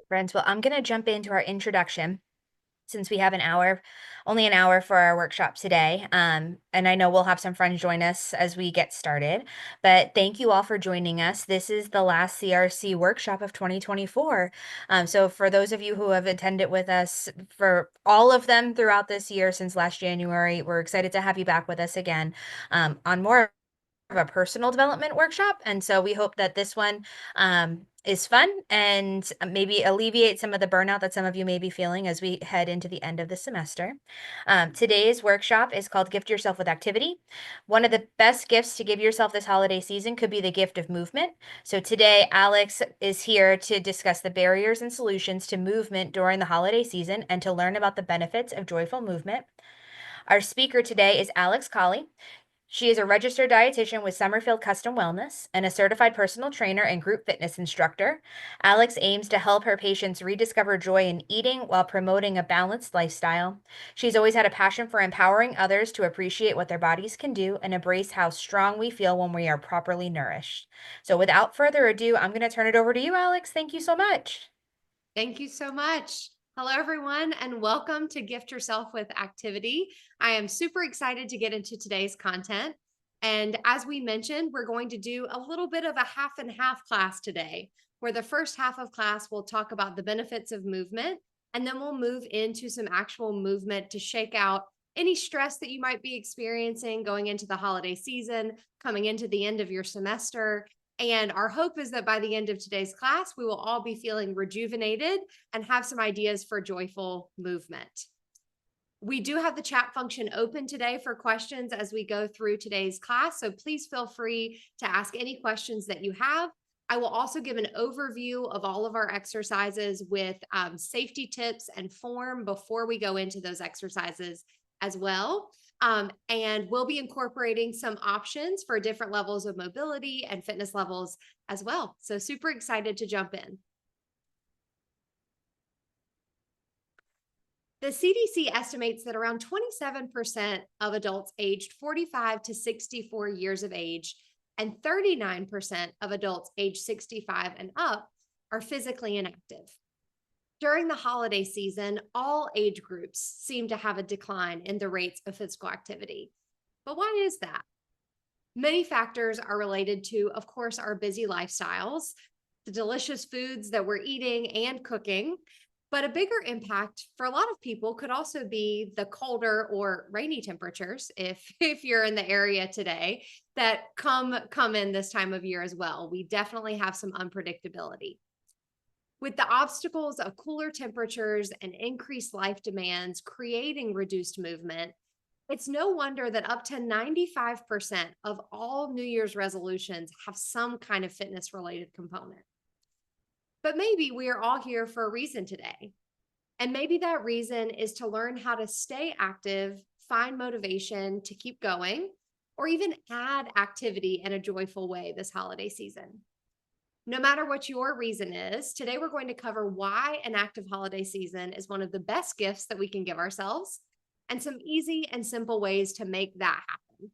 Friends, well, I'm going to jump into our introduction since we have only an hour for our workshop today. And I know we'll have some friends join us as we get started. But thank you all for joining us. This is the last CRC workshop of 2024. So for those of you who have attended with us for all of them throughout this year since last January, we're excited to have you back with us again on more of a personal development workshop. And so we hope that this one is fun and maybe alleviate some of the burnout that some of you may be feeling as we head into the end of the semester. Today's workshop is called Gift Yourself with Activity. One of the best gifts to give yourself this holiday season could be the gift of movement. So today, Alex is here to discuss the barriers and solutions to movement during the holiday season and to learn about the benefits of joyful movement. Our speaker today is Alex Colley. She is a registered dietitian with Summerfield Custom Wellness and a certified personal trainer and group fitness instructor. Alex aims to help her patients rediscover joy in eating while promoting a balanced lifestyle. She's always had a passion for empowering others to appreciate what their bodies can do and embrace how strong we feel when we are properly nourished. So, without further ado, I'm going to turn it over to you, Alex. Thank you so much. Thank you so much. Hello, everyone, and welcome to Gift Yourself with Activity. I am super excited to get into today's content. And as we mentioned, we're going to do a little bit of a half and half class today, where the first half of class will talk about the benefits of movement, and then we'll move into some actual movement to shake out any stress that you might be experiencing going into the holiday season, coming into the end of your semester, and our hope is that by the end of today's class, we will all be feeling rejuvenated and have some ideas for joyful movement. We do have the chat function open today for questions as we go through today's class, so please feel free to ask any questions that you have. I will also give an overview of all of our exercises with safety tips and form before we go into those exercises as well. And we'll be incorporating some options for different levels of mobility and fitness levels as well. So super excited to jump in. The CDC estimates that around 27% of adults aged 45 to 64 years of age and 39% of adults aged 65 and up are physically inactive. During the holiday season, all age groups seem to have a decline in the rates of physical activity. But why is that? Many factors are related to, of course, our busy lifestyles, the delicious foods that we're eating and cooking. But a bigger impact for a lot of people could also be the colder or rainy temperatures, if you're in the area today, that come in this time of year as well. We definitely have some unpredictability. With the obstacles of cooler temperatures and increased life demands creating reduced movement, it's no wonder that up to 95% of all New Year's resolutions have some kind of fitness related component. But maybe we are all here for a reason today. And maybe that reason is to learn how to stay active, find motivation to keep going, or even add activity in a joyful way this holiday season. No matter what your reason is, today we're going to cover why an active holiday season is one of the best gifts that we can give ourselves and some easy and simple ways to make that happen.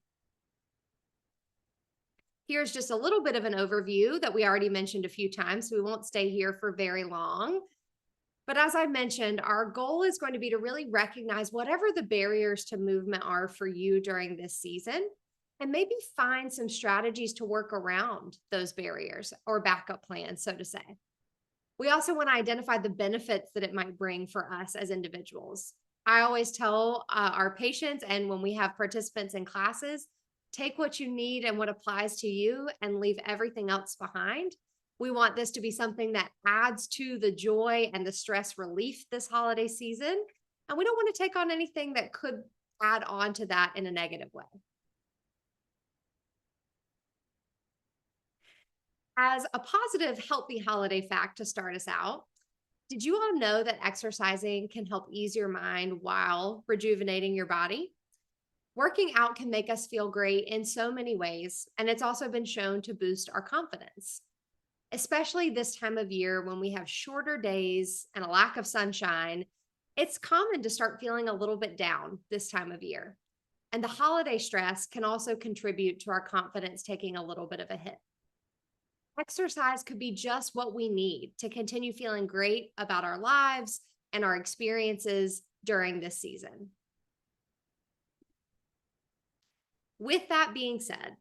Here's just a little bit of an overview that we already mentioned a few times, so we won't stay here for very long. But as I mentioned, our goal is going to be to really recognize whatever the barriers to movement are for you during this season and maybe find some strategies to work around those barriers or backup plans, so to say. We also want to identify the benefits that it might bring for us as individuals. I always tell our patients, and when we have participants in classes, take what you need and what applies to you and leave everything else behind. We want this to be something that adds to the joy and the stress relief this holiday season. And we don't want to take on anything that could add on to that in a negative way. As a positive, healthy holiday fact to start us out, did you all know that exercising can help ease your mind while rejuvenating your body? Working out can make us feel great in so many ways, and it's also been shown to boost our confidence, especially this time of year when we have shorter days and a lack of sunshine. It's common to start feeling a little bit down this time of year. And the holiday stress can also contribute to our confidence taking a little bit of a hit. Exercise could be just what we need to continue feeling great about our lives and our experiences during this season. With that being said,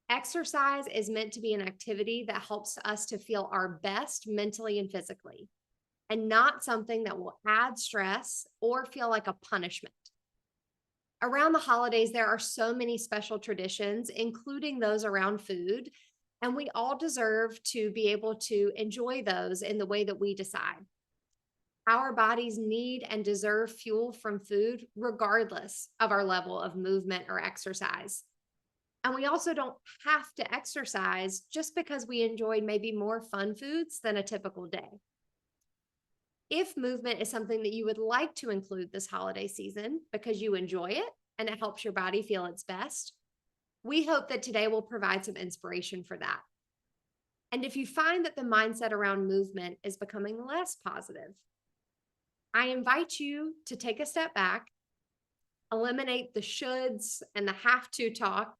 exercise is meant to be an activity that helps us to feel our best mentally and physically, and not something that will add stress or feel like a punishment. Around the holidays, there are so many special traditions, including those around food, and we all deserve to be able to enjoy those in the way that we decide. Our bodies need and deserve fuel from food, regardless of our level of movement or exercise. And we also don't have to exercise just because we enjoyed maybe more fun foods than a typical day. If movement is something that you would like to include this holiday season because you enjoy it and it helps your body feel its best, we hope that today will provide some inspiration for that. And if you find that the mindset around movement is becoming less positive, I invite you to take a step back, eliminate the shoulds and the have to talk.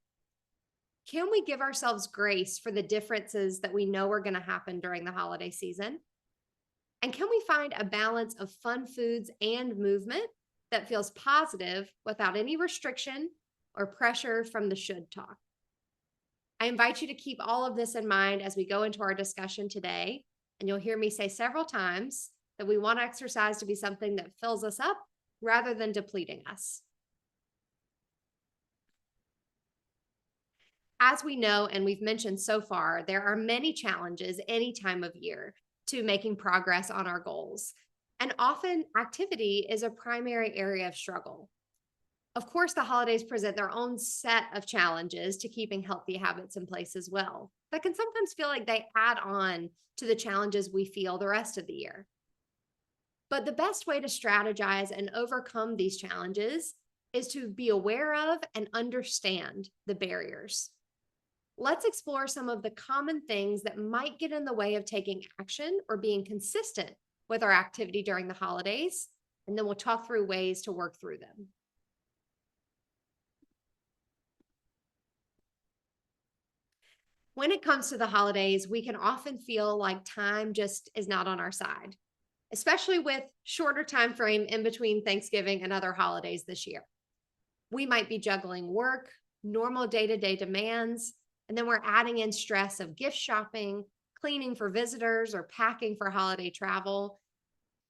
Can we give ourselves grace for the differences that we know are going to happen during the holiday season? And can we find a balance of fun foods and movement that feels positive without any restriction or pressure from the should talk? I invite you to keep all of this in mind as we go into our discussion today. And you'll hear me say several times that we want exercise to be something that fills us up rather than depleting us. As we know, and we've mentioned so far, there are many challenges any time of year to making progress on our goals. And often activity is a primary area of struggle. Of course, the holidays present their own set of challenges to keeping healthy habits in place as well. That can sometimes feel like they add on to the challenges we feel the rest of the year. But the best way to strategize and overcome these challenges is to be aware of and understand the barriers. Let's explore some of the common things that might get in the way of taking action or being consistent with our activity during the holidays, and then we'll talk through ways to work through them. When it comes to the holidays, we can often feel like time just is not on our side, especially with shorter time frame in between Thanksgiving and other holidays this year. We might be juggling work, normal day-to-day demands, and then we're adding in stress of gift shopping, cleaning for visitors, or packing for holiday travel.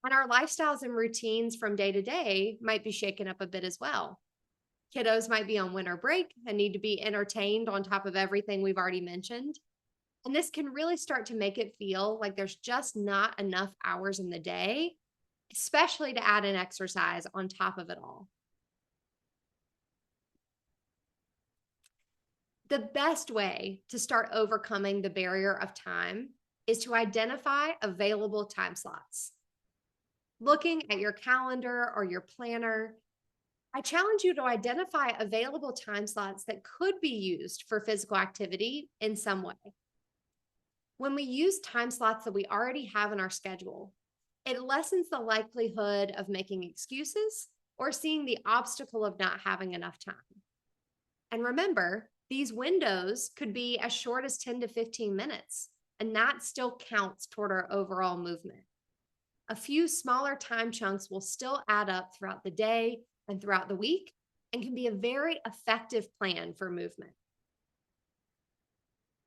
And our lifestyles and routines from day to day might be shaken up a bit as well. Kiddos might be on winter break and need to be entertained on top of everything we've already mentioned. And this can really start to make it feel like there's just not enough hours in the day, especially to add in exercise on top of it all. The best way to start overcoming the barrier of time is to identify available time slots. Looking at your calendar or your planner, I challenge you to identify available time slots that could be used for physical activity in some way. When we use time slots that we already have in our schedule, it lessens the likelihood of making excuses or seeing the obstacle of not having enough time. And remember, these windows could be as short as 10 to 15 minutes, and that still counts toward our overall movement. A few smaller time chunks will still add up throughout the day and throughout the week and can be a very effective plan for movement.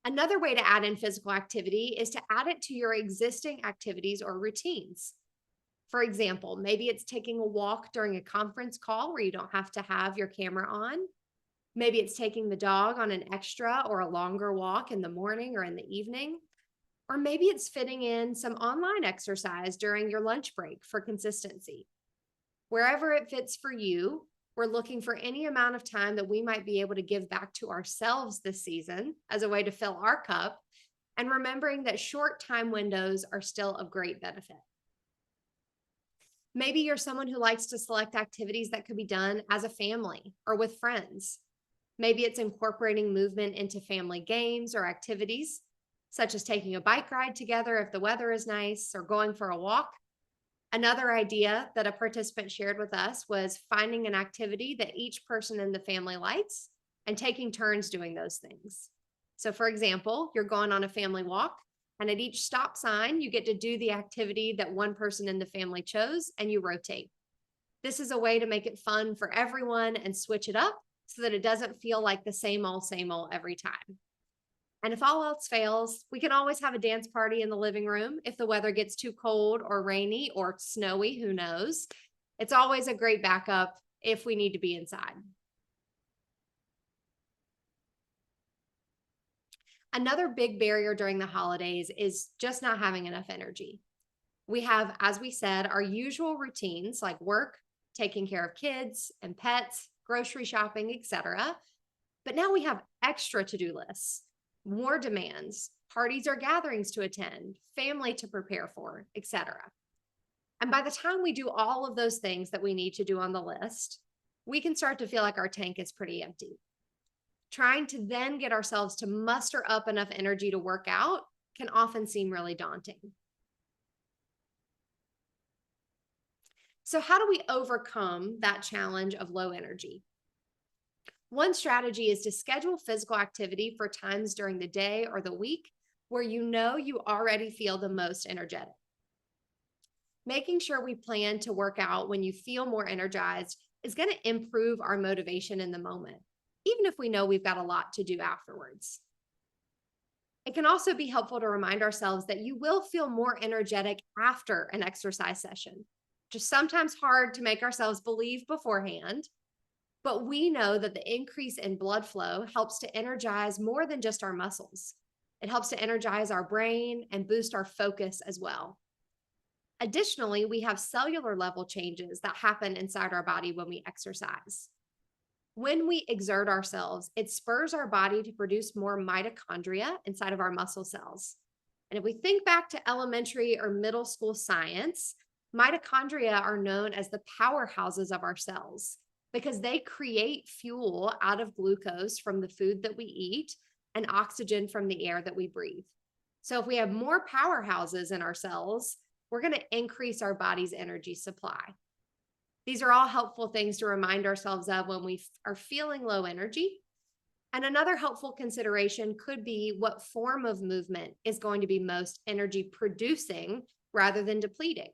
Another way to add in physical activity is to add it to your existing activities or routines. For example, maybe it's taking a walk during a conference call where you don't have to have your camera on. Maybe it's taking the dog on an extra or a longer walk in the morning or in the evening. Or maybe it's fitting in some online exercise during your lunch break for consistency. Wherever it fits for you, we're looking for any amount of time that we might be able to give back to ourselves this season as a way to fill our cup, and remembering that short time windows are still of great benefit. Maybe you're someone who likes to select activities that could be done as a family or with friends. Maybe it's incorporating movement into family games or activities, such as taking a bike ride together if the weather is nice or going for a walk. Another idea that a participant shared with us was finding an activity that each person in the family likes and taking turns doing those things. So, for example, you're going on a family walk, and at each stop sign, you get to do the activity that one person in the family chose, and you rotate. This is a way to make it fun for everyone and switch it up so that it doesn't feel like the same old every time. And if all else fails, we can always have a dance party in the living room if the weather gets too cold or rainy or snowy, who knows. It's always a great backup if we need to be inside. Another big barrier during the holidays is just not having enough energy. We have, as we said, our usual routines like work, taking care of kids and pets, grocery shopping, etc. But now we have extra to-do lists, more demands, parties or gatherings to attend, family to prepare for, etc. And by the time we do all of those things that we need to do on the list, we can start to feel like our tank is pretty empty. Trying to then get ourselves to muster up enough energy to work out can often seem really daunting. So, how do we overcome that challenge of low energy? One strategy is to schedule physical activity for times during the day or the week where you know you already feel the most energetic. Making sure we plan to work out when you feel more energized is going to improve our motivation in the moment, even if we know we've got a lot to do afterwards. It can also be helpful to remind ourselves that you will feel more energetic after an exercise session. Just sometimes hard to make ourselves believe beforehand, but we know that the increase in blood flow helps to energize more than just our muscles. It helps to energize our brain and boost our focus as well. Additionally, we have cellular level changes that happen inside our body when we exercise. When we exert ourselves, it spurs our body to produce more mitochondria inside of our muscle cells. And if we think back to elementary or middle school science, mitochondria are known as the powerhouses of our cells because they create fuel out of glucose from the food that we eat and oxygen from the air that we breathe. So if we have more powerhouses in our cells, we're going to increase our body's energy supply. These are all helpful things to remind ourselves of when we are feeling low energy. And another helpful consideration could be what form of movement is going to be most energy producing rather than depleting.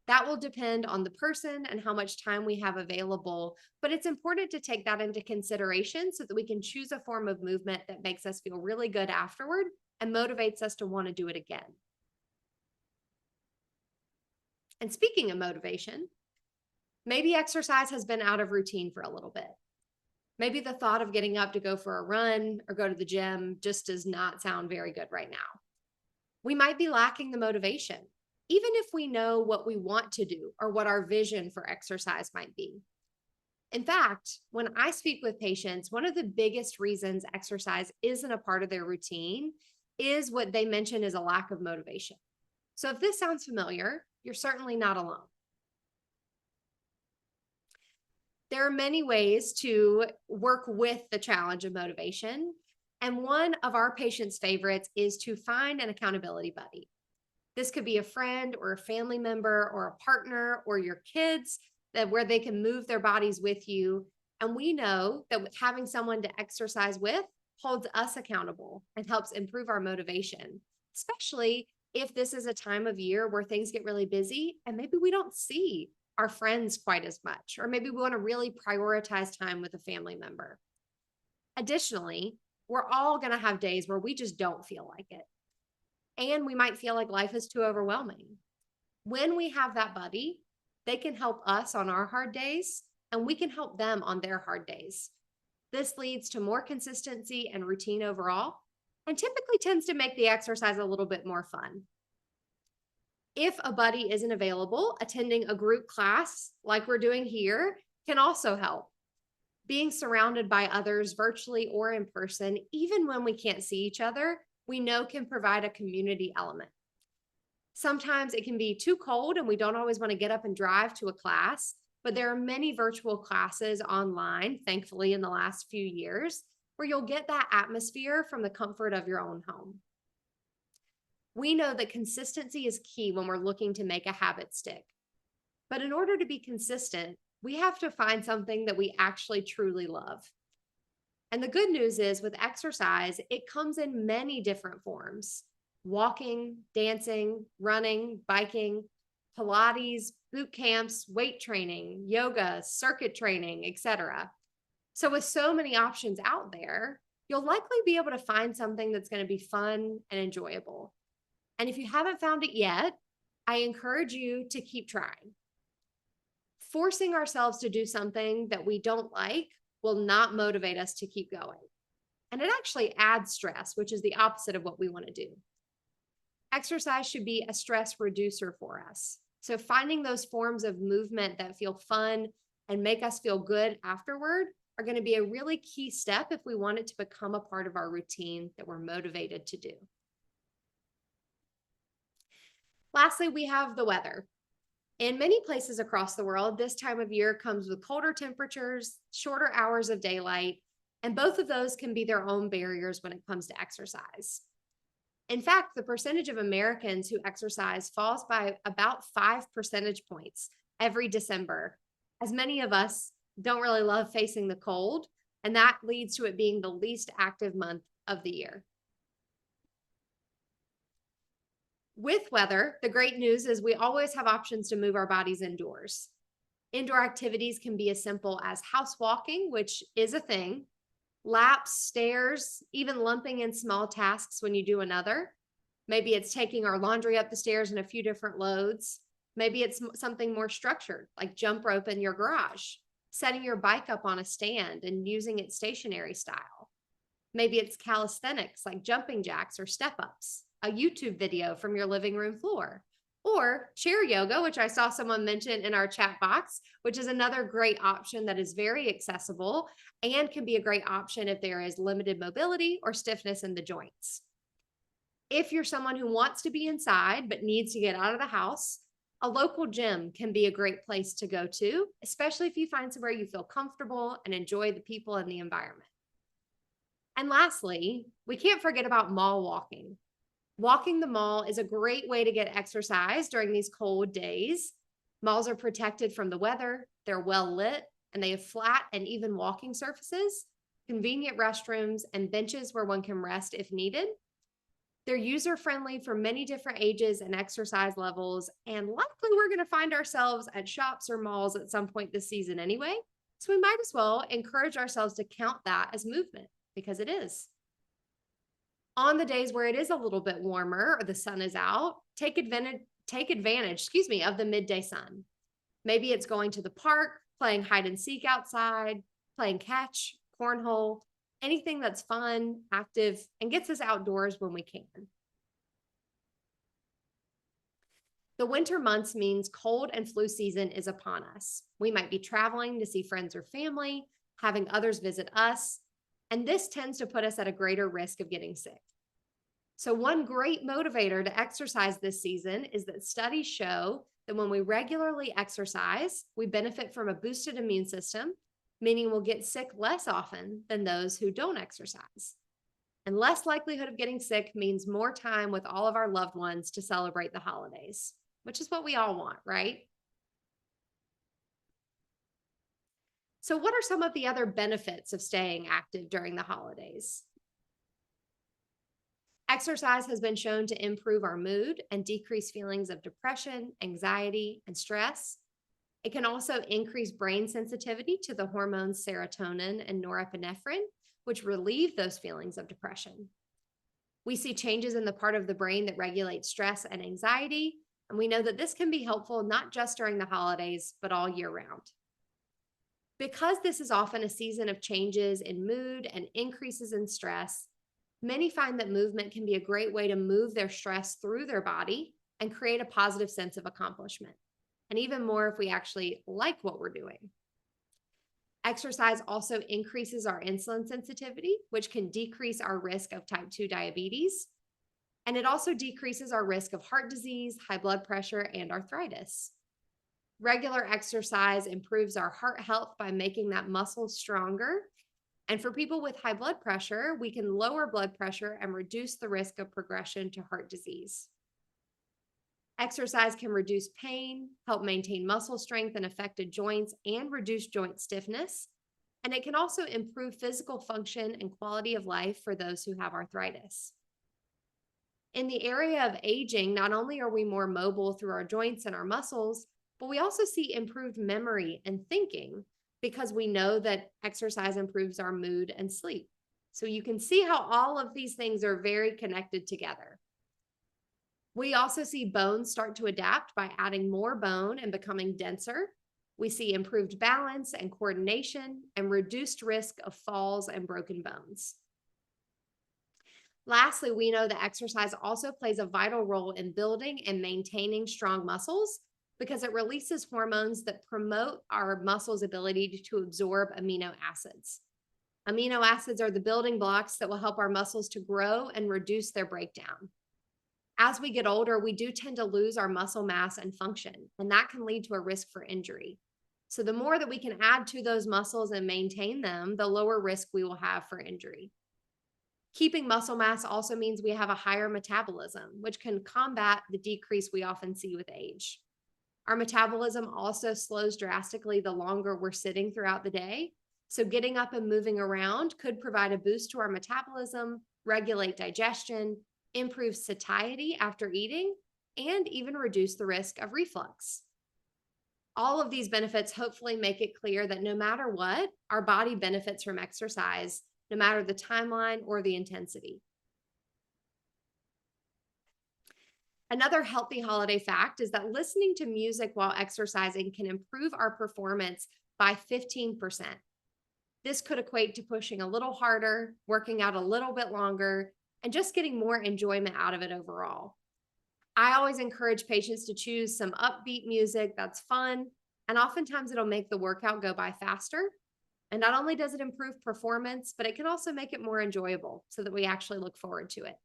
That will depend on the person and how much time we have available, but it's important to take that into consideration so that we can choose a form of movement that makes us feel really good afterward and motivates us to want to do it again. And speaking of motivation, maybe exercise has been out of routine for a little bit. Maybe the thought of getting up to go for a run or go to the gym just does not sound very good right now. We might be lacking the motivation, even if we know what we want to do or what our vision for exercise might be. In fact, when I speak with patients, one of the biggest reasons exercise isn't a part of their routine is what they mention is a lack of motivation. So if this sounds familiar, you're certainly not alone. There are many ways to work with the challenge of motivation. And one of our patients' favorites is to find an accountability buddy. This could be a friend or a family member or a partner or your kids where they can move their bodies with you. And we know that with having someone to exercise with holds us accountable and helps improve our motivation, especially if this is a time of year where things get really busy and maybe we don't see our friends quite as much, or maybe we want to really prioritize time with a family member. Additionally, we're all going to have days where we just don't feel like it. And we might feel like life is too overwhelming. When we have that buddy, they can help us on our hard days, and we can help them on their hard days. This leads to more consistency and routine overall, and typically tends to make the exercise a little bit more fun. If a buddy isn't available, attending a group class like we're doing here can also help. Being surrounded by others virtually or in person, even when we can't see each other, we know can provide a community element. Sometimes it can be too cold and we don't always want to get up and drive to a class, but there are many virtual classes online, thankfully, in the last few years, where you'll get that atmosphere from the comfort of your own home. We know that consistency is key when we're looking to make a habit stick. But in order to be consistent, we have to find something that we actually truly love. And the good news is with exercise, it comes in many different forms: walking, dancing, running, biking, Pilates, boot camps, weight training, yoga, circuit training, etc. So, with so many options out there, you'll likely be able to find something that's going to be fun and enjoyable. And if you haven't found it yet, I encourage you to keep trying. Forcing ourselves to do something that we don't like will not motivate us to keep going. And it actually adds stress, which is the opposite of what we want to do. Exercise should be a stress reducer for us. So, finding those forms of movement that feel fun and make us feel good afterward are going to be a really key step if we want it to become a part of our routine that we're motivated to do. Lastly, we have the weather. In many places across the world, this time of year comes with colder temperatures, shorter hours of daylight, and both of those can be their own barriers when it comes to exercise. In fact, the percentage of Americans who exercise falls by about 5 percentage points every December, as many of us don't really love facing the cold, and that leads to it being the least active month of the year. With weather, the great news is we always have options to move our bodies indoors. Indoor activities can be as simple as house walking, which is a thing, laps, stairs, even lumping in small tasks when you do another. Maybe it's taking our laundry up the stairs in a few different loads. Maybe it's something more structured, like jump rope in your garage, setting your bike up on a stand and using it stationary style. Maybe it's calisthenics like jumping jacks or step ups, a YouTube video from your living room floor, or chair yoga, which I saw someone mention in our chat box, which is another great option that is very accessible and can be a great option if there is limited mobility or stiffness in the joints. If you're someone who wants to be inside but needs to get out of the house, a local gym can be a great place to go to, especially if you find somewhere you feel comfortable and enjoy the people and the environment. And lastly, we can't forget about mall walking. Walking the mall is a great way to get exercise during these cold days. Malls are protected from the weather, they're well lit, and they have flat and even walking surfaces, convenient restrooms, and benches where one can rest if needed. They're user friendly for many different ages and exercise levels, and likely we're going to find ourselves at shops or malls at some point this season anyway. So we might as well encourage ourselves to count that as movement, because it is. On the days where it is a little bit warmer or the sun is out, take advantage of the midday sun. Maybe it's going to the park, playing hide and seek outside, playing catch, cornhole, anything that's fun, active, and gets us outdoors when we can. The winter months means cold and flu season is upon us. We might be traveling to see friends or family, having others visit us, and this tends to put us at a greater risk of getting sick. So one great motivator to exercise this season is that studies show that when we regularly exercise, we benefit from a boosted immune system, meaning we'll get sick less often than those who don't exercise. And less likelihood of getting sick means more time with all of our loved ones to celebrate the holidays, which is what we all want, right? So what are some of the other benefits of staying active during the holidays? Exercise has been shown to improve our mood and decrease feelings of depression, anxiety, and stress. It can also increase brain sensitivity to the hormones serotonin and norepinephrine, which relieve those feelings of depression. We see changes in the part of the brain that regulates stress and anxiety, and we know that this can be helpful not just during the holidays, but all year round. Because this is often a season of changes in mood and increases in stress, many find that movement can be a great way to move their stress through their body and create a positive sense of accomplishment. And even more if we actually like what we're doing. Exercise also increases our insulin sensitivity, which can decrease our risk of type 2 diabetes. And it also decreases our risk of heart disease, high blood pressure, and arthritis. Regular exercise improves our heart health by making that muscle stronger. And for people with high blood pressure, we can lower blood pressure and reduce the risk of progression to heart disease. Exercise can reduce pain, help maintain muscle strength in affected joints, and reduce joint stiffness. And it can also improve physical function and quality of life for those who have arthritis. In the area of aging, not only are we more mobile through our joints and our muscles, but we also see improved memory and thinking because we know that exercise improves our mood and sleep. So you can see how all of these things are very connected together. We also see bones start to adapt by adding more bone and becoming denser. We see improved balance and coordination and reduced risk of falls and broken bones. Lastly, we know that exercise also plays a vital role in building and maintaining strong muscles because it releases hormones that promote our muscles' ability to absorb amino acids. Amino acids are the building blocks that will help our muscles to grow and reduce their breakdown. As we get older, we do tend to lose our muscle mass and function, and that can lead to a risk for injury. So the more that we can add to those muscles and maintain them, the lower risk we will have for injury. Keeping muscle mass also means we have a higher metabolism, which can combat the decrease we often see with age. Our metabolism also slows drastically the longer we're sitting throughout the day. So getting up and moving around could provide a boost to our metabolism, regulate digestion, improve satiety after eating, and even reduce the risk of reflux. All of these benefits hopefully make it clear that no matter what, our body benefits from exercise, no matter the timeline or the intensity. Another healthy holiday fact is that listening to music while exercising can improve our performance by 15%. This could equate to pushing a little harder, working out a little bit longer, and just getting more enjoyment out of it overall. I always encourage patients to choose some upbeat music that's fun, and oftentimes it'll make the workout go by faster. And not only does it improve performance, but it can also make it more enjoyable so that we actually look forward to it.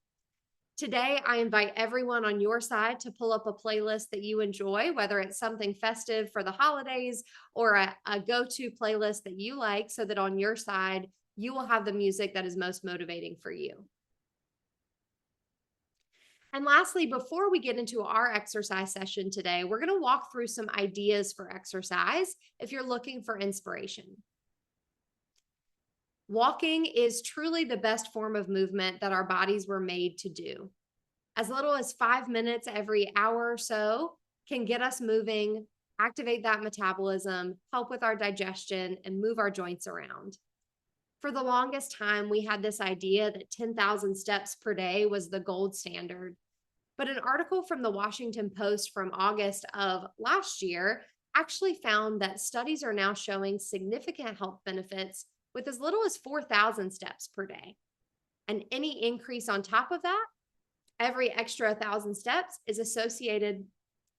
Today, I invite everyone on your side to pull up a playlist that you enjoy, whether it's something festive for the holidays or a go-to playlist that you like, so that on your side, you will have the music that is most motivating for you. And lastly, before we get into our exercise session today, we're going to walk through some ideas for exercise if you're looking for inspiration. Walking is truly the best form of movement that our bodies were made to do. As little as 5 minutes every hour or so can get us moving, activate that metabolism, help with our digestion, and move our joints around. For the longest time, we had this idea that 10,000 steps per day was the gold standard. But an article from the Washington Post from August of last year actually found that studies are now showing significant health benefits with as little as 4,000 steps per day. And any increase on top of that, every extra 1,000 steps is associated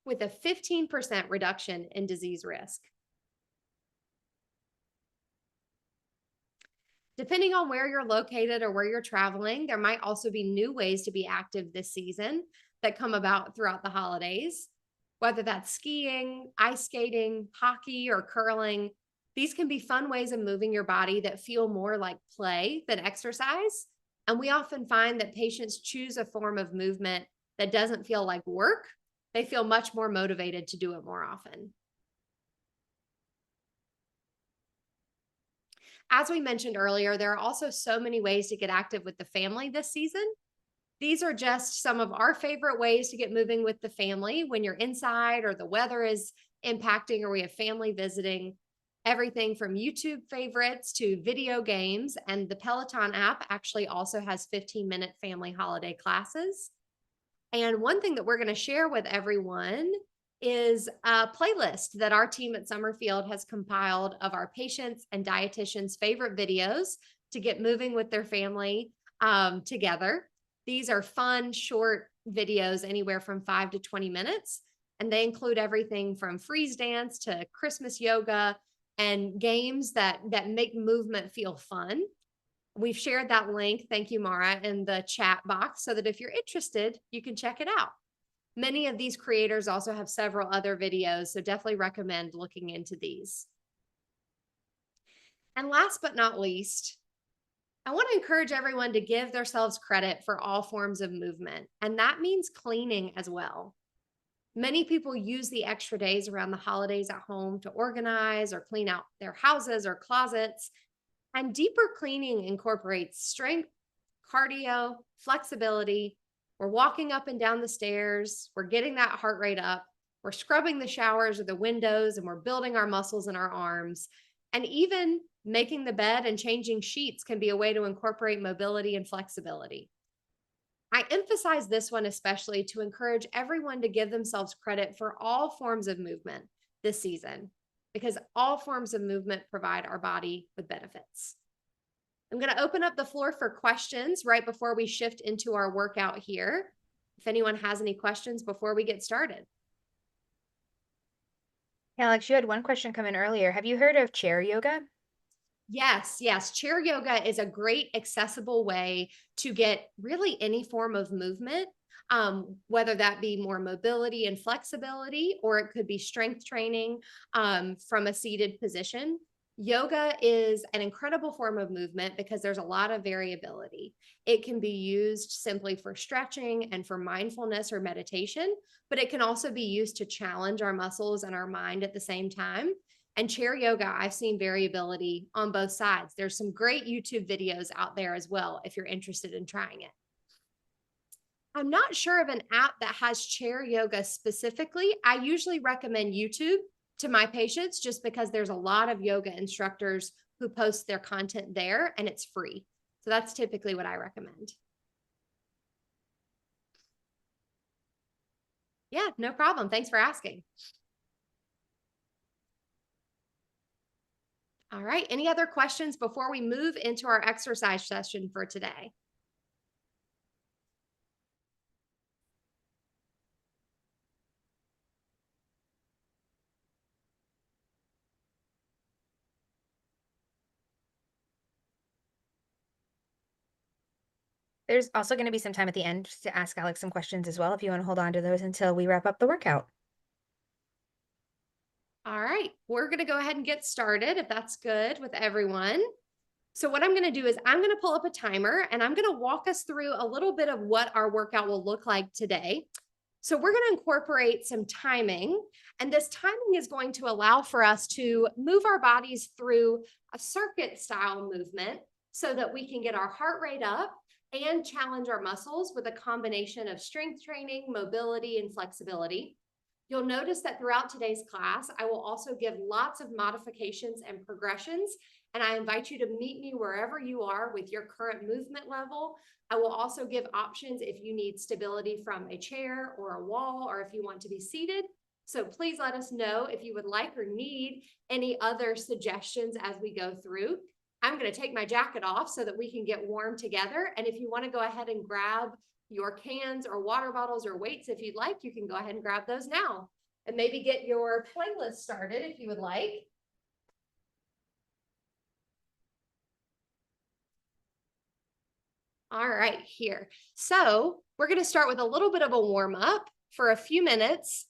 with a 15% reduction in disease risk. Depending on where you're located or where you're traveling, there might also be new ways to be active this season that come about throughout the holidays, whether that's skiing, ice skating, hockey, or curling. These can be fun ways of moving your body that feel more like play than exercise. And we often find that patients choose a form of movement that doesn't feel like work. They feel much more motivated to do it more often. As we mentioned earlier, there are also so many ways to get active with the family this season. These are just some of our favorite ways to get moving with the family when you're inside or the weather is impacting or we have family visiting. Everything from YouTube favorites to video games, and the Peloton app actually also has 15-minute family holiday classes. And one thing that we're going to share with everyone is a playlist that our team at Summerfield has compiled of our patients and dietitians' favorite videos to get moving with their family together. These are fun, short videos, anywhere from 5 to 20 minutes. And they include everything from freeze dance to Christmas yoga and games that make movement feel fun. We've shared that link, thank you, Mara, in the chat box so that if you're interested, you can check it out. Many of these creators also have several other videos, so definitely recommend looking into these. And last but not least, I want to encourage everyone to give themselves credit for all forms of movement, and that means cleaning as well. Many people use the extra days around the holidays at home to organize or clean out their houses or closets. And deeper cleaning incorporates strength, cardio, flexibility. We're walking up and down the stairs. We're getting that heart rate up. We're scrubbing the showers or the windows, and we're building our muscles in our arms. And even making the bed and changing sheets can be a way to incorporate mobility and flexibility. I emphasize this one especially to encourage everyone to give themselves credit for all forms of movement this season, because all forms of movement provide our body with benefits. I'm going to open up the floor for questions right before we shift into our workout here. If anyone has any questions before we get started. Alex, you had one question come in earlier. Have you heard of chair yoga? Yes. Chair yoga is a great accessible way to get really any form of movement, whether that be more mobility and flexibility, or it could be strength training from a seated position. Yoga is an incredible form of movement because there's a lot of variability. It can be used simply for stretching and for mindfulness or meditation, but it can also be used to challenge our muscles and our mind at the same time. And chair yoga, I've seen variability on both sides. There's some great YouTube videos out there as well if you're interested in trying it. I'm not sure of an app that has chair yoga specifically. I usually recommend YouTube to my patients just because there's a lot of yoga instructors who post their content there and it's free. So that's typically what I recommend. Yeah, no problem. Thanks for asking. All right. Any other questions before we move into our exercise session for today? There's also going to be some time at the end to ask Alex some questions as well, if you want to hold on to those until we wrap up the workout. All right, we're going to go ahead and get started if that's good with everyone. So what I'm going to do is I'm going to pull up a timer and I'm going to walk us through a little bit of what our workout will look like today. So we're going to incorporate some timing, and this timing is going to allow for us to move our bodies through a circuit style movement so that we can get our heart rate up and challenge our muscles with a combination of strength training, mobility, and flexibility. You'll notice that throughout today's class, I will also give lots of modifications and progressions, and I invite you to meet me wherever you are with your current movement level. I will also give options if you need stability from a chair or a wall, or if you want to be seated. So please let us know if you would like or need any other suggestions as we go through. I'm going to take my jacket off so that we can get warm together. And if you want to go ahead and grab your cans or water bottles or weights, if you'd like, you can go ahead and grab those now and maybe get your playlist started if you would like. All right, here. So we're going to start with a little bit of a warm up for a few minutes.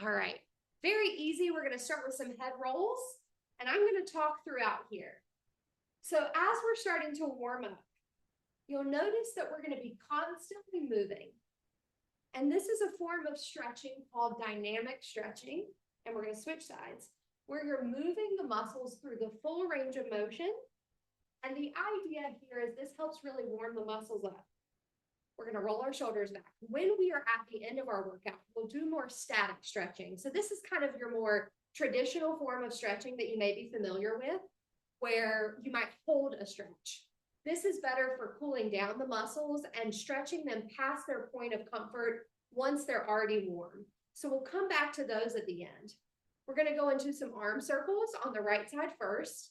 All right, very easy. We're going to start with some head rolls, and I'm going to talk throughout here. So as we're starting to warm up, you'll notice that we're going to be constantly moving. And this is a form of stretching called dynamic stretching. And we're going to switch sides, where you're moving the muscles through the full range of motion. And the idea here is this helps really warm the muscles up. We're going to roll our shoulders back. When we are at the end of our workout, we'll do more static stretching. So this is kind of your more traditional form of stretching that you may be familiar with, where you might hold a stretch. This is better for cooling down the muscles and stretching them past their point of comfort once they're already warm. So we'll come back to those at the end. We're going to go into some arm circles on the right side first.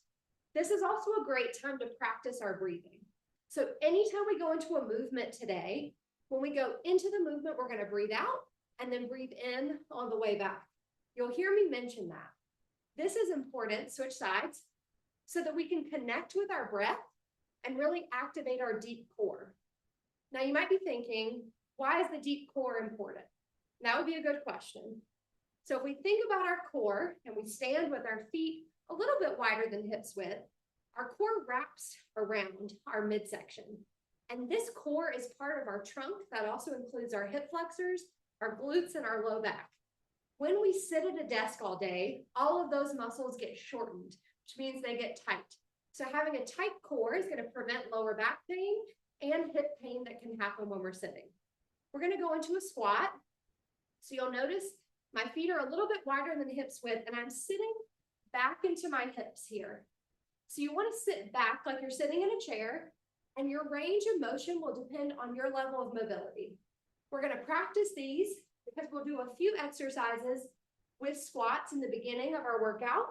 This is also a great time to practice our breathing. So anytime we go into a movement today, when we go into the movement, we're going to breathe out and then breathe in on the way back. You'll hear me mention that. This is important, switch sides, so that we can connect with our breath and really activate our deep core. Now you might be thinking, why is the deep core important? That would be a good question. So if we think about our core and we stand with our feet a little bit wider than hips width, our core wraps around our midsection. And this core is part of our trunk that also includes our hip flexors, our glutes, and our low back. When we sit at a desk all day, all of those muscles get shortened, which means they get tight. So having a tight core is going to prevent lower back pain and hip pain that can happen when we're sitting. We're going to go into a squat. So you'll notice my feet are a little bit wider than hips width, and I'm sitting back into my hips here. So you want to sit back like you're sitting in a chair, and your range of motion will depend on your level of mobility. We're going to practice these because we'll do a few exercises with squats in the beginning of our workout.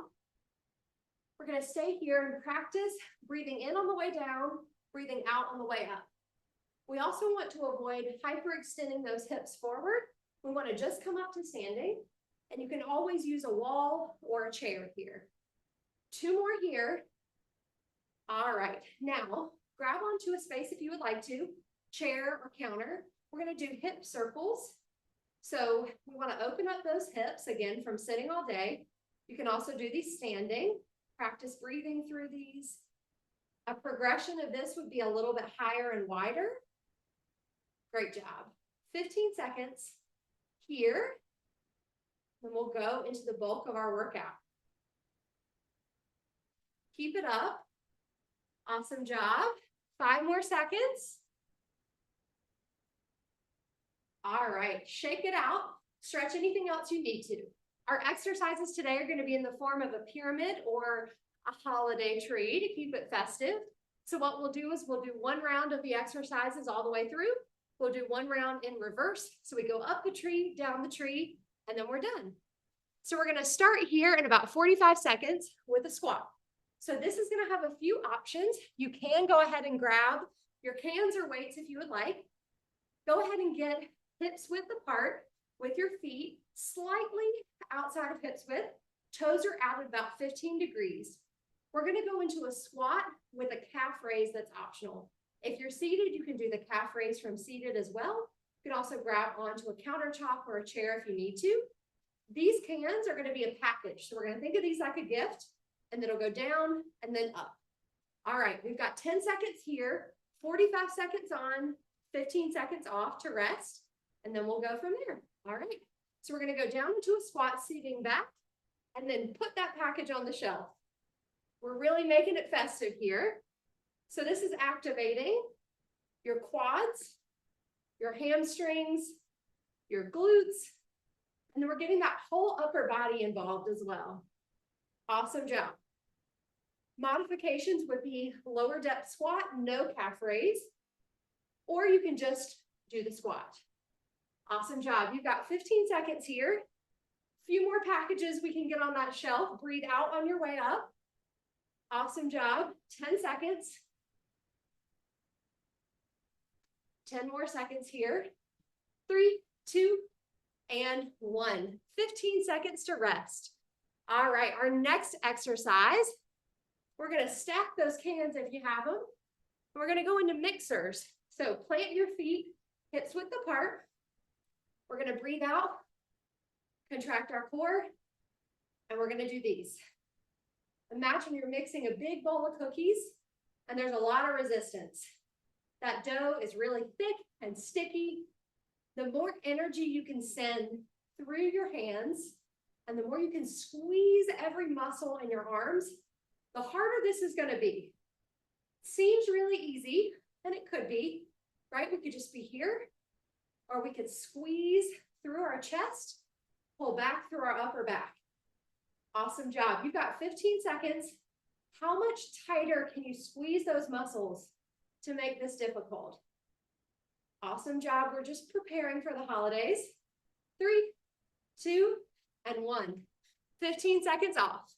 We're going to stay here and practice breathing in on the way down, breathing out on the way up. We also want to avoid hyperextending those hips forward. We want to just come up to standing, and you can always use a wall or a chair here. 2 more here. All right, now grab onto a space if you would like to, chair or counter. We're going to do hip circles. So we want to open up those hips again from sitting all day. You can also do these standing. Practice breathing through these. A progression of this would be a little bit higher and wider. Great job. 15 seconds here. Then we'll go into the bulk of our workout. Keep it up. Awesome job. 5 more seconds. All right, shake it out. Stretch anything else you need to. Our exercises today are going to be in the form of a pyramid or a holiday tree to keep it festive. So what we'll do is we'll do 1 round of the exercises all the way through. We'll do 1 round in reverse. So we go up the tree, down the tree, and then we're done. So we're going to start here in about 45 seconds with a squat. So this is going to have a few options. You can go ahead and grab your cans or weights if you would like. Go ahead and get hips width apart with your feet slightly outside of hips width. Toes are out at about 15 degrees. We're going to go into a squat with a calf raise that's optional. If you're seated, you can do the calf raise from seated as well. You can also grab onto a countertop or a chair if you need to. These cans are going to be a package. So we're going to think of these like a gift, and then it'll go down and then up. All right, we've got 10 seconds here, 45 seconds on, 15 seconds off to rest, and then we'll go from there. All right, so we're going to go down into a squat, seating back, and then put that package on the shelf. We're really making it festive here. So this is activating your quads, your hamstrings, your glutes, and then we're getting that whole upper body involved as well. Awesome job. Modifications would be lower depth squat, no calf raise, or you can just do the squat. Awesome job. You've got 15 seconds here. A few more packages we can get on that shelf. Breathe out on your way up. Awesome job. 10 seconds. 10 more seconds here. 3, 2, and 1. 15 seconds to rest. All right, our next exercise, we're going to stack those cans if you have them. We're going to go into mixers. So plant your feet, hips width apart. We're going to breathe out, contract our core, and we're going to do these. Imagine you're mixing a big bowl of cookies, and there's a lot of resistance. That dough is really thick and sticky. The more energy you can send through your hands, and the more you can squeeze every muscle in your arms, the harder this is going to be. Seems really easy, and it could be, right? We could just be here, or we could squeeze through our chest, pull back through our upper back. Awesome job. You've got 15 seconds. How much tighter can you squeeze those muscles to make this difficult? Awesome job. We're just preparing for the holidays. 3, 2, and 1. 15 seconds off.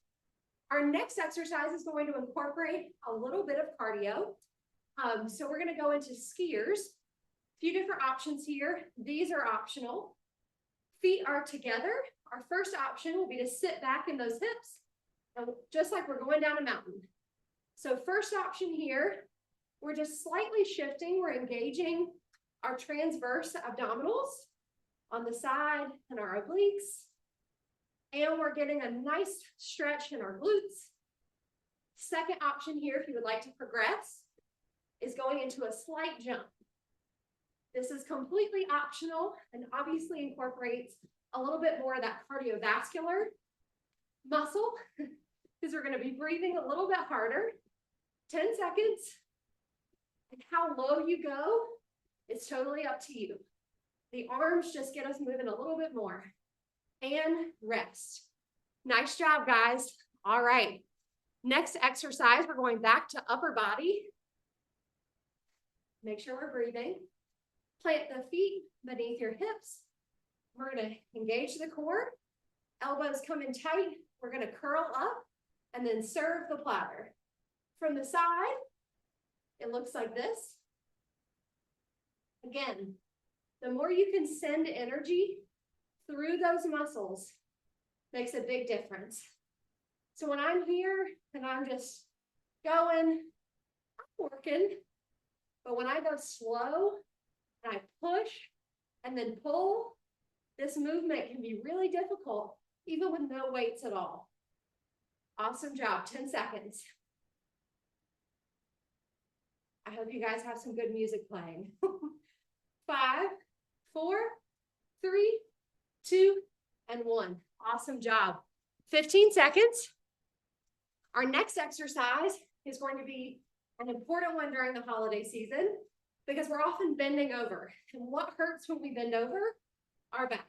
Our next exercise is going to incorporate a little bit of cardio. So we're going to go into skiers. A few different options here. These are optional. Feet are together. Our first option will be to sit back in those hips, and just like we're going down a mountain. So first option here, we're just slightly shifting. We're engaging our transverse abdominals on the side and our obliques. And we're getting a nice stretch in our glutes. Second option here, if you would like to progress, is going into a slight jump. This is completely optional and obviously incorporates a little bit more of that cardiovascular muscle because we're going to be breathing a little bit harder. 10 seconds. And how low you go, it's totally up to you. The arms just get us moving a little bit more. And rest. Nice job, guys. All right. Next exercise, we're going back to upper body. Make sure we're breathing. Plant the feet beneath your hips. We're going to engage the core. Elbows come in tight. We're going to curl up and then serve the platter. From the side, it looks like this. Again, the more you can send energy through those muscles makes a big difference. So when I'm here and I'm just going, I'm working, but when I go slow and I push and then pull, this movement can be really difficult, even with no weights at all. Awesome job, 10 seconds. I hope you guys have some good music playing. 5, 4, 3, 2, and 1. Awesome job. 15 seconds. Our next exercise is going to be an important one during the holiday season because we're often bending over. And what hurts when we bend over? Our back.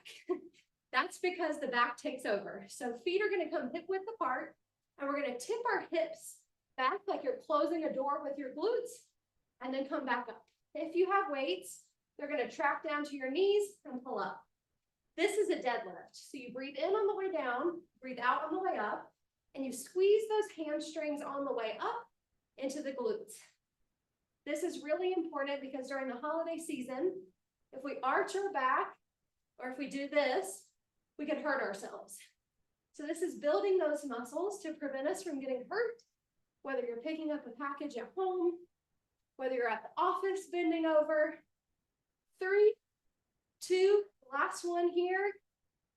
That's because the back takes over. So feet are going to come hip width apart, and we're going to tip our hips back like you're closing a door with your glutes, and then come back up. If you have weights, they're going to track down to your knees and pull up. This is a deadlift. So you breathe in on the way down, breathe out on the way up, and you squeeze those hamstrings on the way up into the glutes. This is really important because during the holiday season, if we arch our back or if we do this, we can hurt ourselves. So this is building those muscles to prevent us from getting hurt, whether you're picking up a package at home, whether you're at the office bending over. 3, 2, last one here,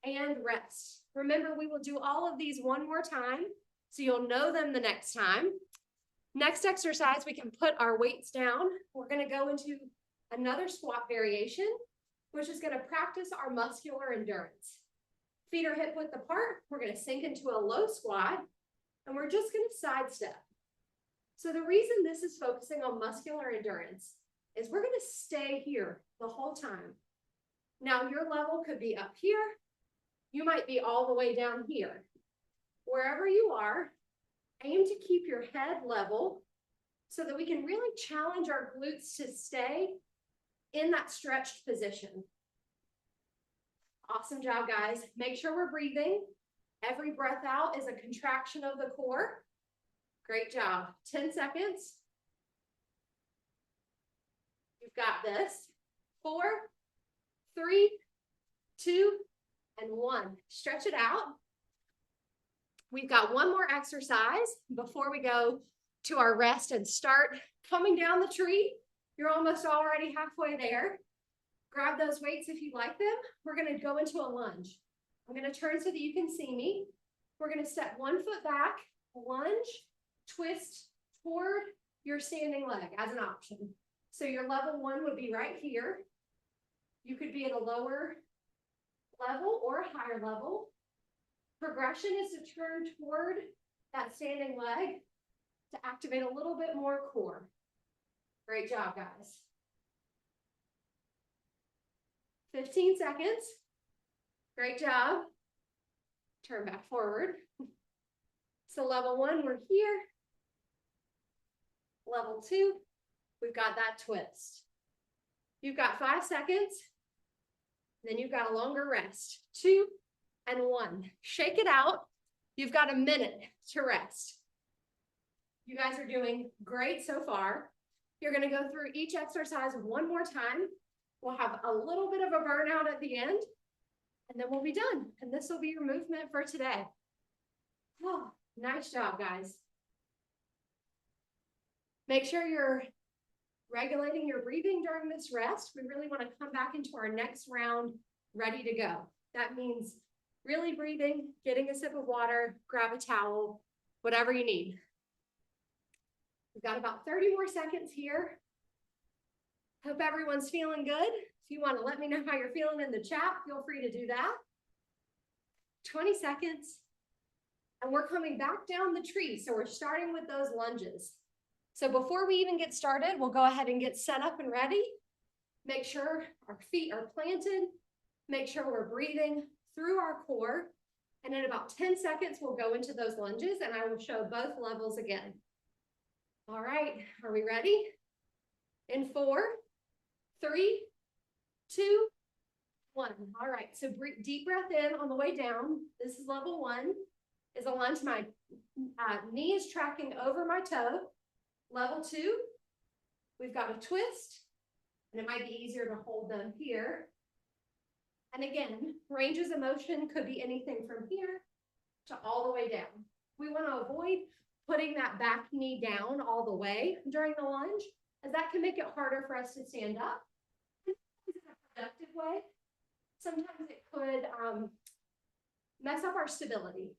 and rest. Remember, we will do all of these one more time, so you'll know them the next time. Next exercise, we can put our weights down. We're going to go into another squat variation, which is going to practice our muscular endurance. Feet are hip width apart. We're going to sink into a low squat, and we're just going to sidestep. So the reason this is focusing on muscular endurance is we're going to stay here the whole time. Now, your level could be up here. You might be all the way down here. Wherever you are, aim to keep your head level so that we can really challenge our glutes to stay in that stretched position. Awesome job, guys. Make sure we're breathing. Every breath out is a contraction of the core. Great job. 10 seconds. You've got this. 4, 3, 2, and 1. Stretch it out. We've got one more exercise before we go to our rest and start coming down the tree. You're almost already halfway there. Grab those weights if you like them. We're going to go into a lunge. I'm going to turn so that you can see me. We're going to step 1 foot back, lunge, twist toward your standing leg as an option. So your level 1 would be right here. You could be at a lower level or a higher level. Progression is to turn toward that standing leg to activate a little bit more core. Great job, guys. 15 seconds. Great job. Turn back forward. So level 1, we're here. Level 2, we've got that twist. You've got 5 seconds. Then you've got a longer rest. 2 and 1. Shake it out. You've got a minute to rest. You guys are doing great so far. You're going to go through each exercise one more time. We'll have a little bit of a burnout at the end, and then we'll be done. And this will be your movement for today. Oh, nice job, guys. Make sure you're regulating your breathing during this rest. We really want to come back into our next round ready to go. That means really breathing, getting a sip of water, grab a towel, whatever you need. We've got about 30 more seconds here. Hope everyone's feeling good. If you want to let me know how you're feeling in the chat, feel free to do that. 20 seconds. And we're coming back down the tree. So we're starting with those lunges. So before we even get started, we'll go ahead and get set up and ready. Make sure our feet are planted. Make sure we're breathing through our core. And in about 10 seconds, we'll go into those lunges and I will show both levels again. All right, are we ready? In 4, 3, 2, 1. All right, so deep breath in on the way down. This is level 1. Is a lunge. My knee is tracking over my toe. Level 2, we've got a twist, and it might be easier to hold them here. And again, ranges of motion could be anything from here to all the way down. We want to avoid putting that back knee down all the way during the lunge, as that can make it harder for us to stand up. In a productive way, sometimes it could mess up our stability.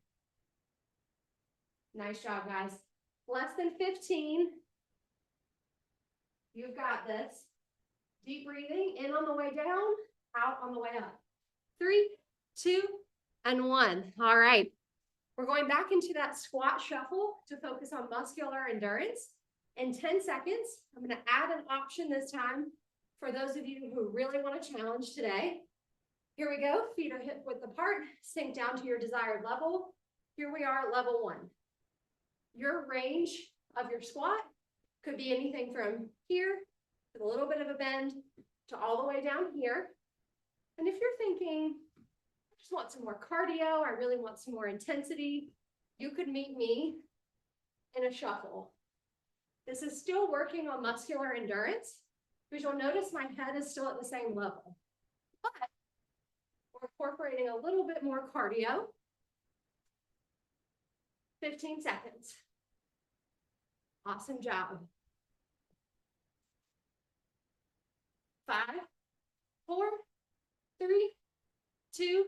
Nice job, guys. Less than 15. You've got this. Deep breathing, in on the way down, out on the way up. 3, 2, and 1. All right. We're going back into that squat shuffle to focus on muscular endurance. In 10 seconds, I'm going to add an option this time for those of you who really want to challenge today. Here we go. Feet are hip width apart. Sink down to your desired level. Here we are at level 1. Your range of your squat could be anything from here with a little bit of a bend to all the way down here. And if you're thinking, I just want some more cardio, I really want some more intensity, you could meet me in a shuffle. This is still working on muscular endurance, but you'll notice my head is still at the same level. But we're incorporating a little bit more cardio. 15 seconds. Awesome job. 5, 4, 3, 2,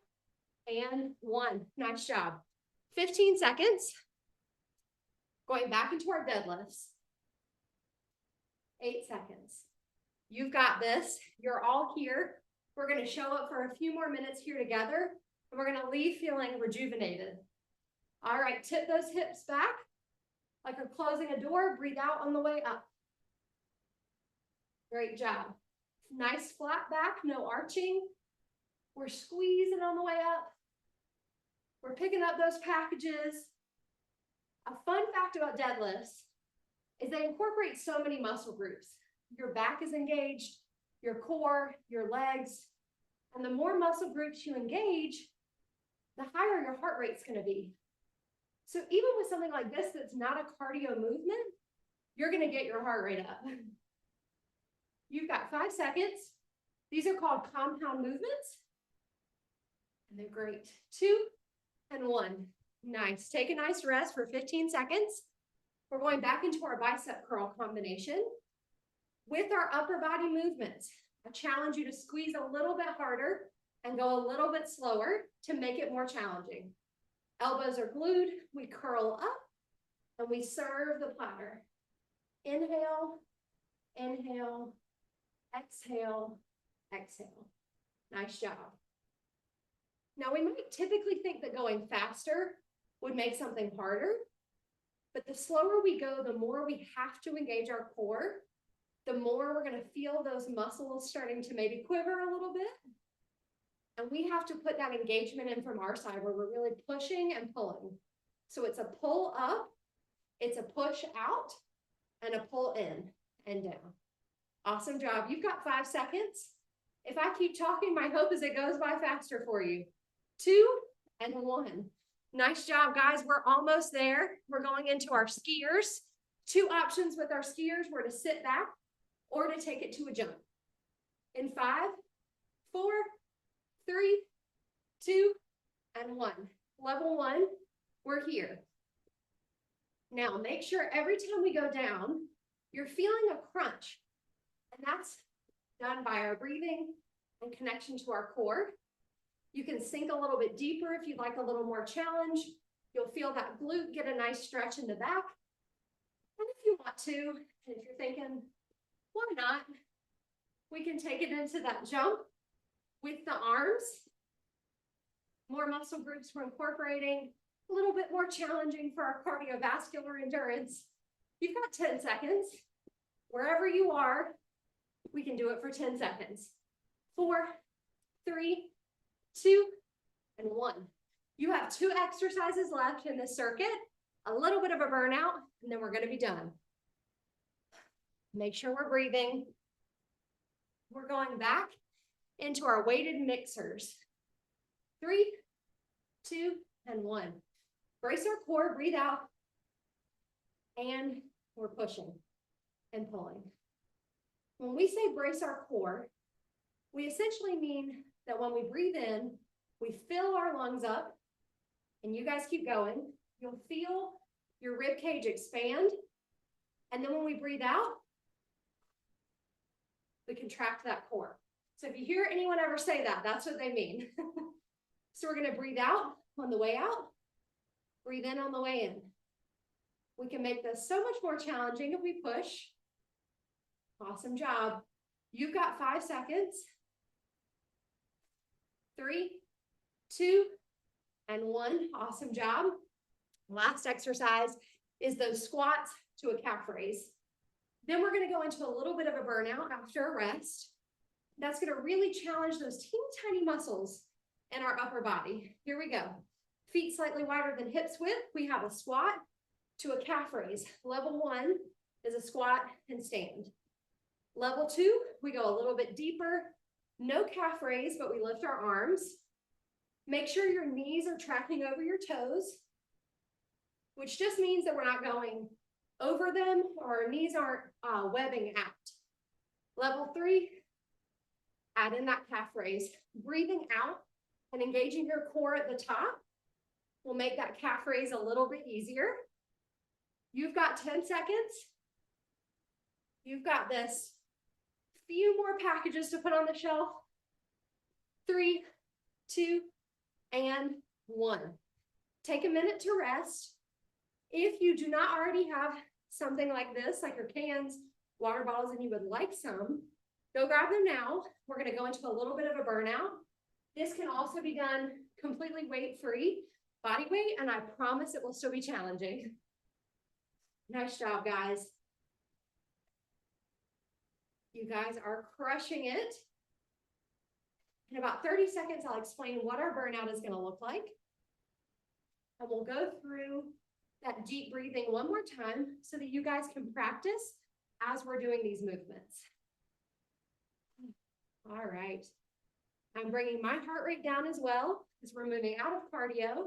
and 1. Nice job. 15 seconds. Going back into our deadlifts. 8 seconds. You've got this. You're all here. We're going to show up for a few more minutes here together, and we're going to leave feeling rejuvenated. All right, tip those hips back like you're closing a door. Breathe out on the way up. Great job. Nice flat back, no arching. We're squeezing on the way up. We're picking up those packages. A fun fact about deadlifts is they incorporate so many muscle groups. Your back is engaged, your core, your legs, and the more muscle groups you engage, the higher your heart rate's going to be. So even with something like this that's not a cardio movement, you're going to get your heart rate up. You've got 5 seconds. These are called compound movements. And they're great. 2 and 1. Nice. Take a nice rest for 15 seconds. We're going back into our bicep curl combination. With our upper body movements, I challenge you to squeeze a little bit harder and go a little bit slower to make it more challenging. Elbows are glued. We curl up and we serve the platter. Inhale, inhale, exhale, exhale. Nice job. Now we might typically think that going faster would make something harder, but the slower we go, the more we have to engage our core, the more we're going to feel those muscles starting to maybe quiver a little bit. And we have to put that engagement in from our side where we're really pushing and pulling. So it's a pull up, it's a push out, and a pull in and down. Awesome job. You've got 5 seconds. If I keep talking, my hope is it goes by faster for you. 2 and 1. Nice job, guys. We're almost there. We're going into our skiers. 2 options with our skiers were to sit back or to take it to a jump. In 5, 4, 3, 2, and 1. Level 1, we're here. Now, make sure every time we go down, you're feeling a crunch. And that's done by our breathing and connection to our core. You can sink a little bit deeper if you'd like a little more challenge. You'll feel that glute get a nice stretch in the back. And if you want to, and if you're thinking, why not? We can take it into that jump with the arms. More muscle groups we're incorporating, a little bit more challenging for our cardiovascular endurance. You've got 10 seconds. Wherever you are, we can do it for 10 seconds. 4, 3, 2, and 1. You have 2 exercises left in this circuit, a little bit of a burnout, and then we're going to be done. Make sure we're breathing. We're going back into our weighted mixers. 3, 2, and 1. Brace our core, breathe out, and we're pushing and pulling. When we say brace our core, we essentially mean that when we breathe in, we fill our lungs up, and you guys keep going. You'll feel your rib cage expand, and then when we breathe out, we contract that core. So if you hear anyone ever say that, that's what they mean. So we're going to breathe out on the way out, breathe in on the way in. We can make this so much more challenging if we push. Awesome job. You've got 5 seconds. 3, 2, and 1. Awesome job. Last exercise is those squats to a calf raise. Then we're going to go into a little bit of a burnout after a rest. That's going to really challenge those teeny tiny muscles in our upper body. Here we go. Feet slightly wider than hips width. We have a squat to a calf raise. Level 1 is a squat and stand. Level 2, we go a little bit deeper. No calf raise, but we lift our arms. Make sure your knees are tracking over your toes, which just means that we're not going over them or our knees aren't webbing out. Level 3, add in that calf raise. Breathing out and engaging your core at the top will make that calf raise a little bit easier. You've got 10 seconds. You've got this. Few more packages to put on the shelf. 3, 2, and 1. Take a minute to rest. If you do not already have something like this, like your cans, water bottles, and you would like some, go grab them now. We're going to go into a little bit of a burnout. This can also be done completely weight-free, body weight, and I promise it will still be challenging. Nice job, guys. You guys are crushing it. In about 30 seconds, I'll explain what our burnout is going to look like. And we'll go through that deep breathing one more time so that you guys can practice as we're doing these movements. All right. I'm bringing my heart rate down as well as we're moving out of cardio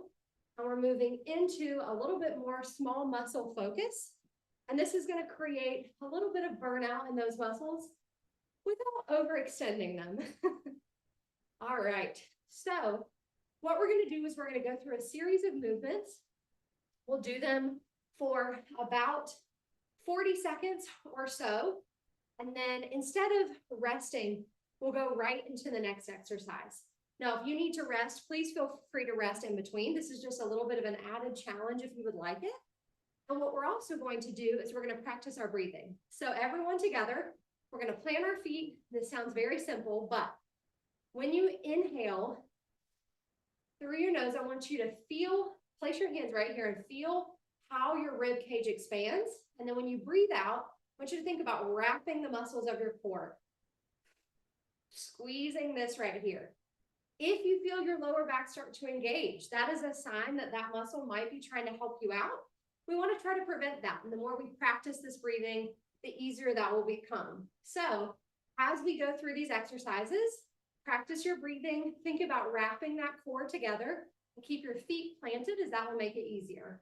and we're moving into a little bit more small muscle focus. And this is going to create a little bit of burnout in those muscles without overextending them. All right. So what we're going to do is we're going to go through a series of movements. We'll do them for about 40 seconds or so. And then instead of resting, we'll go right into the next exercise. Now, if you need to rest, please feel free to rest in between. This is just a little bit of an added challenge if you would like it. And what we're also going to do is we're going to practice our breathing. So everyone together, we're going to plant our feet. This sounds very simple, but when you inhale through your nose, I want you to place your hands right here and feel how your rib cage expands. And then when you breathe out, I want you to think about wrapping the muscles of your core. Squeezing this right here. If you feel your lower back start to engage, that is a sign that that muscle might be trying to help you out. We want to try to prevent that. And the more we practice this breathing, the easier that will become. So as we go through these exercises, practice your breathing. Think about wrapping that core together and keep your feet planted, as that will make it easier.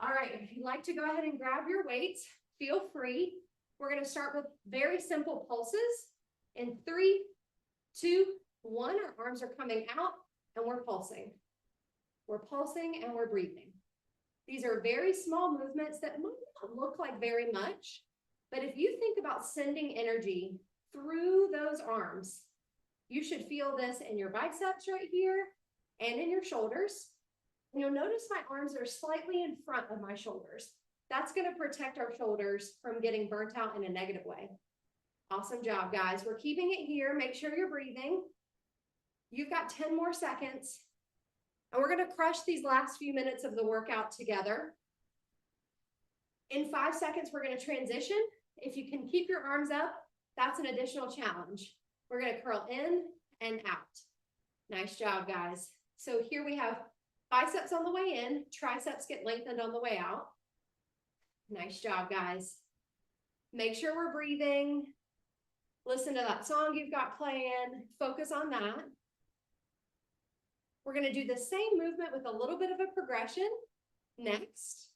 All right, if you'd like to go ahead and grab your weights, feel free. We're going to start with very simple pulses. In 3, 2, 1, our arms are coming out and we're pulsing. We're pulsing and we're breathing. These are very small movements that might not look like very much, but if you think about sending energy through those arms, you should feel this in your biceps right here and in your shoulders. And you'll notice my arms are slightly in front of my shoulders. That's going to protect our shoulders from getting burnt out in a negative way. Awesome job, guys. We're keeping it here. Make sure you're breathing. You've got 10 more seconds. And we're going to crush these last few minutes of the workout together. In 5 seconds, we're going to transition. If you can keep your arms up, that's an additional challenge. We're going to curl in and out. Nice job, guys. So here we have biceps on the way in, triceps get lengthened on the way out. Nice job, guys. Make sure we're breathing. Listen to that song you've got playing. Focus on that. We're going to do the same movement with a little bit of a progression. Next.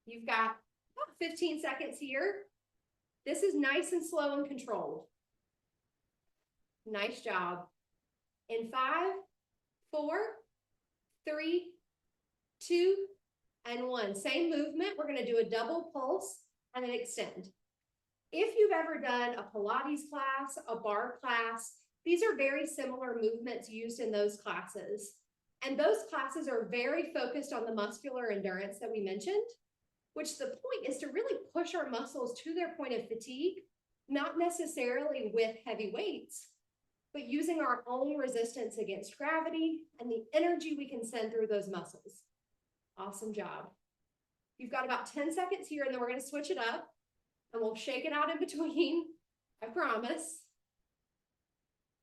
You've got about 15 seconds here. This is nice and slow and controlled. Nice job. In 5, 4, 3, 2, and 1. Same movement. We're going to do a double pulse and then extend. If you've ever done a Pilates class, a bar class, these are very similar movements used in those classes. And those classes are very focused on the muscular endurance that we mentioned, which the point is to really push our muscles to their point of fatigue, not necessarily with heavy weights, but using our own resistance against gravity and the energy we can send through those muscles. Awesome job. You've got about 10 seconds here, and then we're going to switch it up, and we'll shake it out in between, I promise.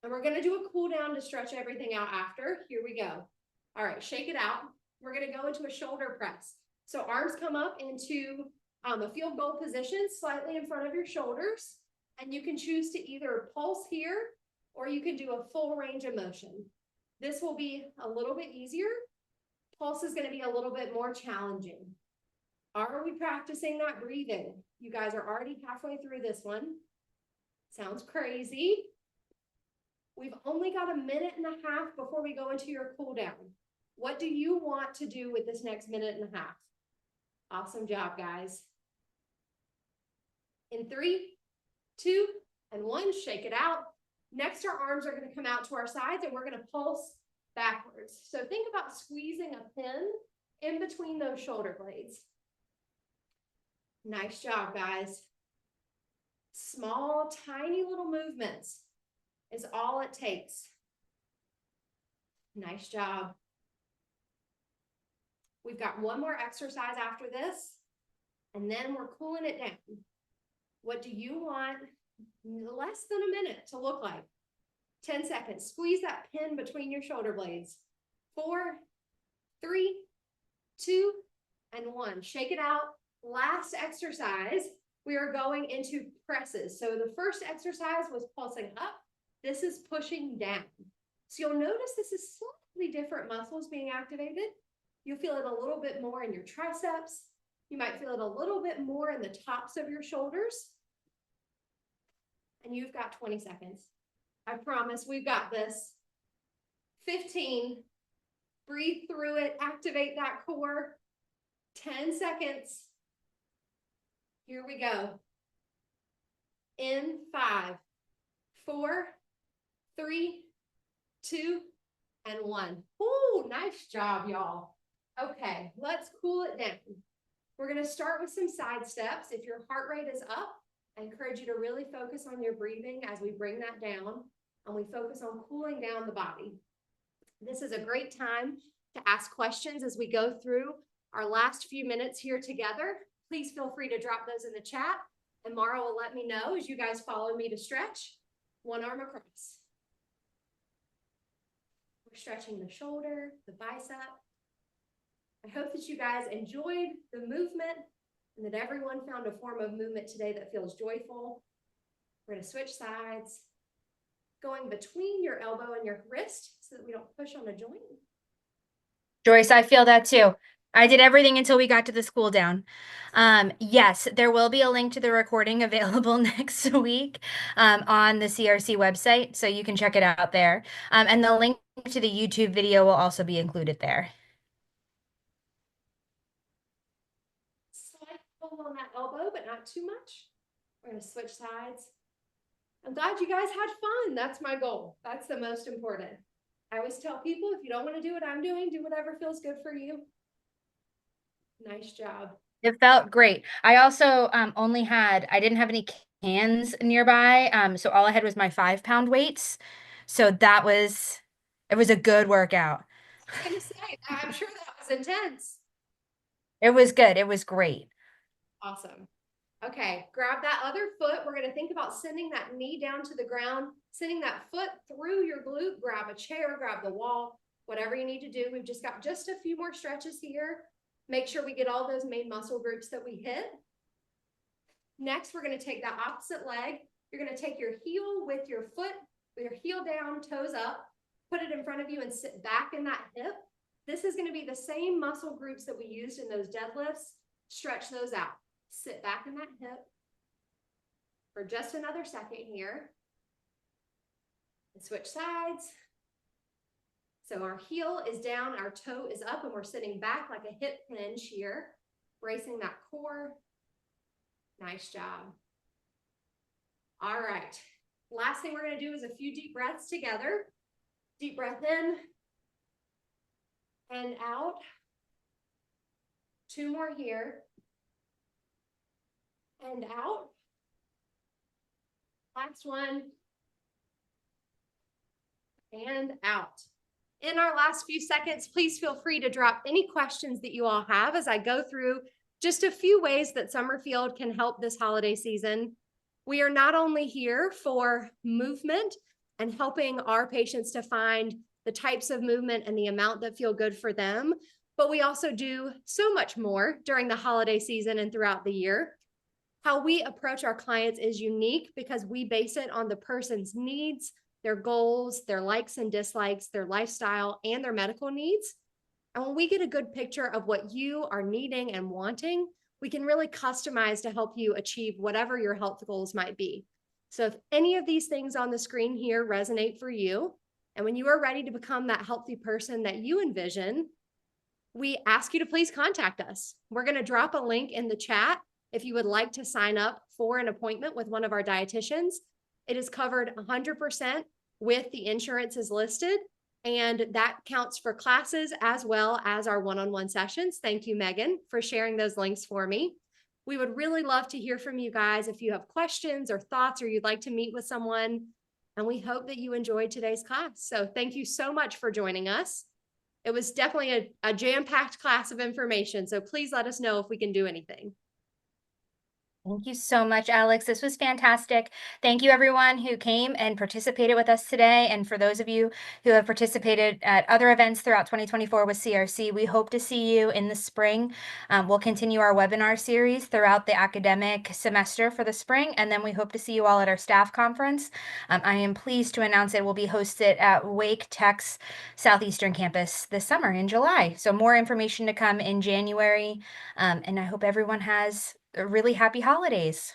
And we're going to do a cool down to stretch everything out after. Here we go. All right, shake it out. We're going to go into a shoulder press. So arms come up into a field goal position, slightly in front of your shoulders. And you can choose to either pulse here, or you can do a full range of motion. This will be a little bit easier. Pulse is going to be a little bit more challenging. Are we practicing that breathing? You guys are already halfway through this one. Sounds crazy. We've only got a minute and a half before we go into your cool down. What do you want to do with this next minute and a half? Awesome job, guys. In 3, 2, and 1, shake it out. Next, our arms are going to come out to our sides, and we're going to pulse backwards. So think about squeezing a pin in between those shoulder blades. Nice job, guys. Small, tiny little movements is all it takes. Nice job. We've got one more exercise after this, and then we're cooling it down. What do you want less than a minute to look like? 10 seconds. Squeeze that pin between your shoulder blades. 4, 3, 2, and 1. Shake it out. Last exercise, we are going into presses. So the first exercise was pulsing up. This is pushing down. So you'll notice this is slightly different muscles being activated. You'll feel it a little bit more in your triceps. You might feel it a little bit more in the tops of your shoulders. And you've got 20 seconds. I promise we've got this. 15. Breathe through it. Activate that core. 10 seconds. Here we go. In 5, 4, 3, 2, and 1. Ooh, nice job, y'all. Okay, let's cool it down. We're going to start with some side steps. If your heart rate is up, I encourage you to really focus on your breathing as we bring that down, and we focus on cooling down the body. This is a great time to ask questions as we go through our last few minutes here together. Please feel free to drop those in the chat, and Mara will let me know as you guys follow me to stretch. One arm across. We're stretching the shoulder, the bicep. I hope that you guys enjoyed the movement and that everyone found a form of movement today that feels joyful. We're going to switch sides, going between your elbow and your wrist so that we don't push on a joint. Joyce, I feel that too. I did everything until we got to the cool down. Yes, there will be a link to the recording available next week on the CRC website, so you can check it out there. And the link to the YouTube video will also be included there. Slight pull on that elbow, but not too much. We're going to switch sides. I'm glad you guys had fun. That's my goal. That's the most important. I always tell people, if you don't want to do what I'm doing, do whatever feels good for you. Nice job. It felt great. I also only had, I didn't have any cans nearby. So all I had was my 5 pound weights. So it was a good workout. I was gonna say, I'm sure that was intense. It was good. It was great. Awesome. Okay, grab that other foot. We're gonna think about sending that knee down to the ground, sending that foot through your glute, grab a chair, grab the wall, whatever you need to do. We've just got just a few more stretches here. Make sure we get all those main muscle groups that we hit. Next, we're gonna take that opposite leg. You're gonna take your heel with your foot, with your heel down, toes up, put it in front of you and sit back in that hip. This is gonna be the same muscle groups that we used in those deadlifts. Stretch those out. Sit back in that hip for just another second here. And switch sides. So our heel is down, our toe is up, and we're sitting back like a hip hinge here, bracing that core. Nice job. All right. Last thing we're going to do is a few deep breaths together. Deep breath in and out. 2 more here. And out. Last one. And out. In our last few seconds, please feel free to drop any questions that you all have as I go through just a few ways that Summerfield can help this holiday season. We are not only here for movement and helping our patients to find the types of movement and the amount that feel good for them, but we also do so much more during the holiday season and throughout the year. How we approach our clients is unique because we base it on the person's needs, their goals, their likes and dislikes, their lifestyle, and their medical needs. And when we get a good picture of what you are needing and wanting, we can really customize to help you achieve whatever your health goals might be. So if any of these things on the screen here resonate for you, and when you are ready to become that healthy person that you envision, we ask you to please contact us. We're going to drop a link in the chat if you would like to sign up for an appointment with one of our dietitians. It is covered 100% with the insurances listed, and that counts for classes as well as our one-on-one sessions. Thank you, Megan, for sharing those links for me. We would really love to hear from you guys if you have questions or thoughts or you'd like to meet with someone. And we hope that you enjoyed today's class. So thank you so much for joining us. It was definitely a jam-packed class of information. So please let us know if we can do anything. Thank you so much, Alex. This was fantastic. Thank you, everyone who came and participated with us today. And for those of you who have participated at other events throughout 2024 with CRC, we hope to see you in the spring. We'll continue our webinar series throughout the academic semester for the spring, and then we hope to see you all at our staff conference. I am pleased to announce it will be hosted at Wake Tech's Southeastern campus this summer in July. So more information to come in January. And I hope everyone has really happy holidays.